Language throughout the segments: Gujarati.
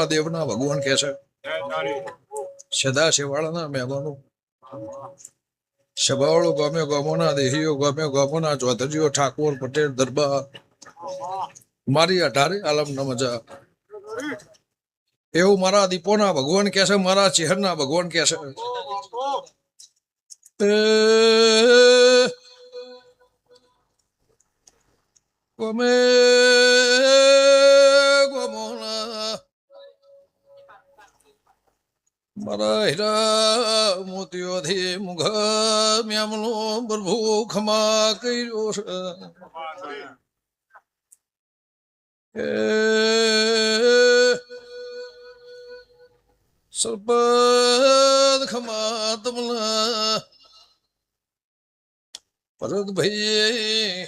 મારા દેવના ભગવાન કહે છે સદા શિવાળાના મહેમાનો સભાવાળો ગમે ગમોના દેહીઓ ગમે ગમોના ચૌધરીઓ ઠાકોર પટેલ દરબાર મારી 18 આલમ ન મજા એવું મારા દીપોના ભગવાન કહે છે મારા ચેહરના ભગવાન કહે છે ગમે ગમોના મારા હીરા મોતીઓથી મુખ મ્યામનો પ્રભુ ખમા કર્યો છે સર્પદ ખમા તમના ભરતભાઈ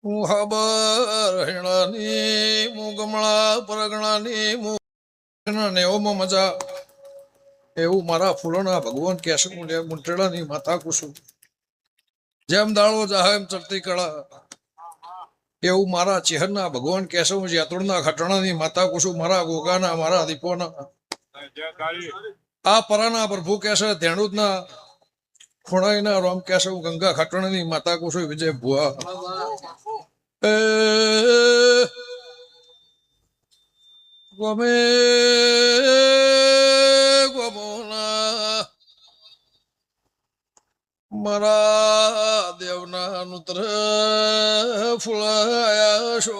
હું હાબર હેણાની હું ગમળા પરગણાની નેવોમાં મજા એવું મારા ફૂલોના ભગવાન કહેશે હું મુંટેડાની માતા કુસુમ જેમ દાળો જાહે એમ ચડતી કળા એવું મારા ચેહરના ભગવાન કહેશે હું જેતોડના ખટણાની માતા કુસુમ મારા ગોગાના મારા દીપોના આ પરાના પ્રભુ કહેશે ધેણુદના ખૂણાઈના રોમ કહેશે હું ગંગા ખટણાની માતા કુસુમ વિજય ભુવા ગમે ગમોના મારા દેવના નુત્ર ફૂલાયા છો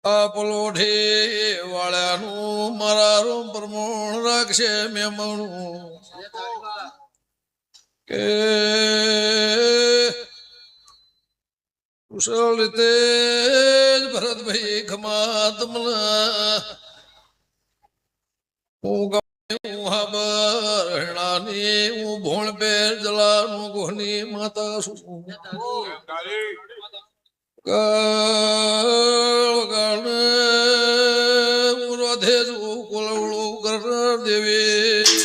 આ પલોઠી વાળાનું મારા રોમ પ્રમોણ રાખશે મેમણું કે કુશળ રીતે ભરતભાઈ ખમા તમના હું હાબર હેણાની હું ભોણ પેર જલાનું ગોહની માતા છું હું રોધે છું કોલવડું કર દેવી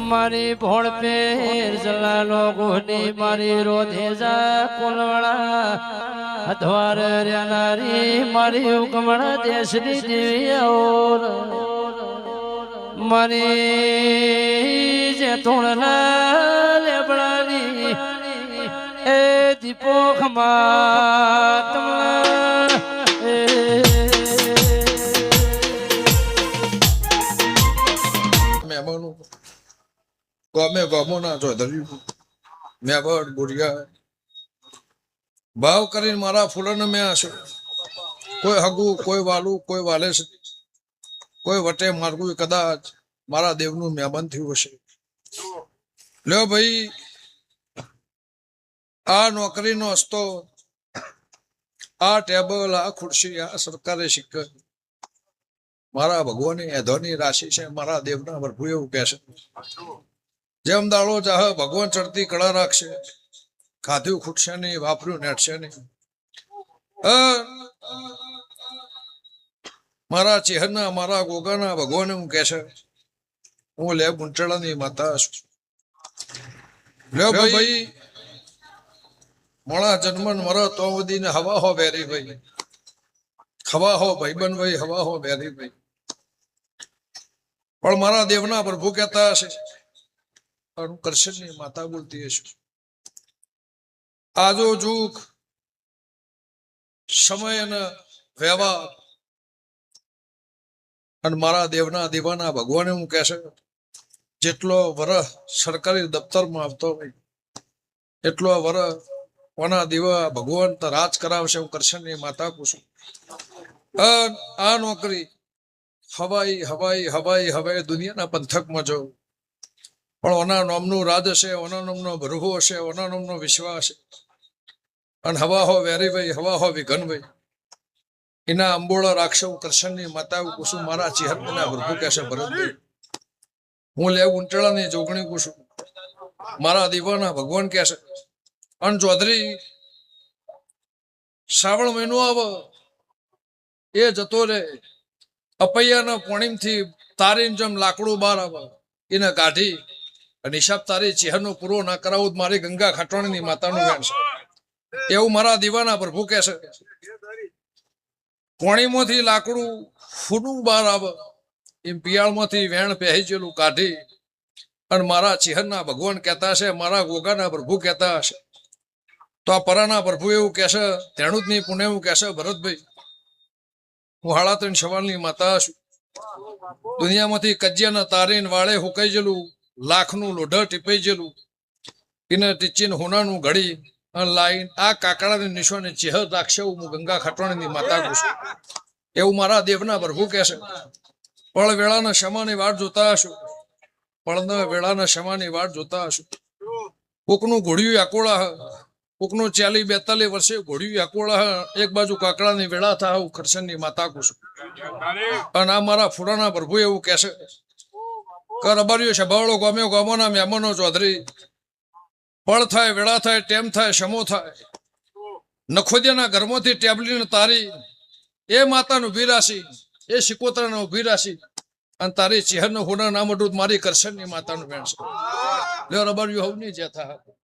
મારી ભોળ પેર જલાનો ગોહની મારી રોધેજા કોલવડા અધવાર રેનારી મારી ઉકમણા દેશની દેવી ઓર મારી જે તોણના લેબડાની એ દીપો ખમા તમના મહેમાનો ગમે ગમોના ચૌધરી મેવડ બોરિયા ભાવ કરીને મારા ફૂલોને મેં હશે કોઈ હગું કોઈ વાલું કોઈ વાલે કોઈ વટે માર્ગું કદાચ મારા દેવનું મહેમાન થયું હશે લ્યો ભાઈ આ નોકરીનો હસ્તો આ ટેબલ આ ખુરશી આ સરકારી સિક્કર મારા ભગવાનની એધોની રાશિ છે મારા દેવના પ્રભુ એવું કહેશે જેમ દાળો ચાહ ભગવાન ચડતી કળા રાખશે ખાધ્યું ખૂટશે નહીં વાપર્યું નેટશે નહીં મારા ચેહરના મારા ગોગાના ભગવાન હું કહેશે હું લે મુંટેડાની માતા છું લ્યો ભાઈ મોડા જન્મન મરો તો વધીને હવા હો બેરી ભાઈ હવા હો ભાઈબંધ ભાઈ હવા હો બેરી ભાઈ પણ મારા દેવના પ્રભુ કહેતા હશે કરશનની માતા બોલતી હશે આજો જુગ સમય અને વ્યવહાર અને મારા દેવના દીવાના ભગવાને હું કહેશે જેટલો વરસ સરકારી દફતરમાં આવતો હોય એટલો વરસ કોના દીવા ભગવાન તો રાજ કરાવશે હું કરશનની માતા પૂછું આ નોકરી હવાઈ હવાઈ હવાઈ હવે દુનિયાના પંથકમાં જવું પણ ઓના નામનું રાજ હશે ઓના નામનો ભરવો હશે ઓના નામનો વિશ્વાસ હશે અને હવા હો વેરીભાઈ હવા હો વિઘનભાઈ એના અંબોળા રાખશે હું કરશનની માતા કુસુમ મારા ચિહરના ભરભુ કહેશે ભરતભાઈ હું લેવ ઉંટળાની જોગણી કુસુમ મારા દીવાના ભગવાન કહેશે અને ચૌધરી શ્રાવણ મહિનો આવે એ જતો રે અપૈયાના પોણીમથી તારીને જેમ લાકડું બહાર આવે એને કાઢી અને હિસાબ તારી ચહેરનો પૂરો ના કરાવું તો મારી ગંગા ખાટવાણીની માતાનું વેણ છે એવું મારા દીવાના પ્રભુ કહે છે પોણીમાંથી લાકડું ફૂનું બહાર આવે એમ પિયાળમાંથી વેણ પહેરેલું કાઢી અને મારા ચહેરના ભગવાન કહેતા હશે મારા ગોગાના પ્રભુ કહેતા હશે તો આ પરાના પ્રભુ એવું કહેશે તેણું જ નહીં પુણે એવું કહેશે ભરતભાઈ હું હાડા ત્રણ સવાલની માતા છું દુનિયામાંથી કજિયાના તારીને વાળે હુકાઈ ગયેલું લાખનું લોઢર ટીપાઈ ગયેલું એને ટીચીને હોનાનું ઘડી અને લાઈન આ કાકડાની નિશાને ચહેર રાખશે હું ગંગા ખાટવાણીની માતા કહું છું એવું મારા દેવના પ્રભુ કહેશે પળ વેળાના ક્ષમાની વાટ જોતા હશું પળના વેળાના ક્ષમાની વાટ જોતા હશું કોકનું ઘોડિયું આકોળા કોકનું 40-42 વર્ષે ઘોડિયું આકોળા એક બાજુ કાકડાની વેળા થા હું કરશનની માતા કહું છું અને આ મારા ફુરાના પ્રભુ એવું કહેશે કર અબારીઓ સભાવાળો ગમ્યો ગમોના મહેમાનો ચૌધરી પળ થાય વેળા થાય ટેમ થાય સમો થાય નખોદિયાના ઘરમાંથી ટેબલીને તારી એ માતાનું ઉભી રાશી એ શિકોતરાને ઉભી રાશી અને તારી ચહેરનો હોના ના મોટું મારી કરશનની માતાનું વેણ છે લ્યો રબારીઓ હવ નહીં જ્યાં થા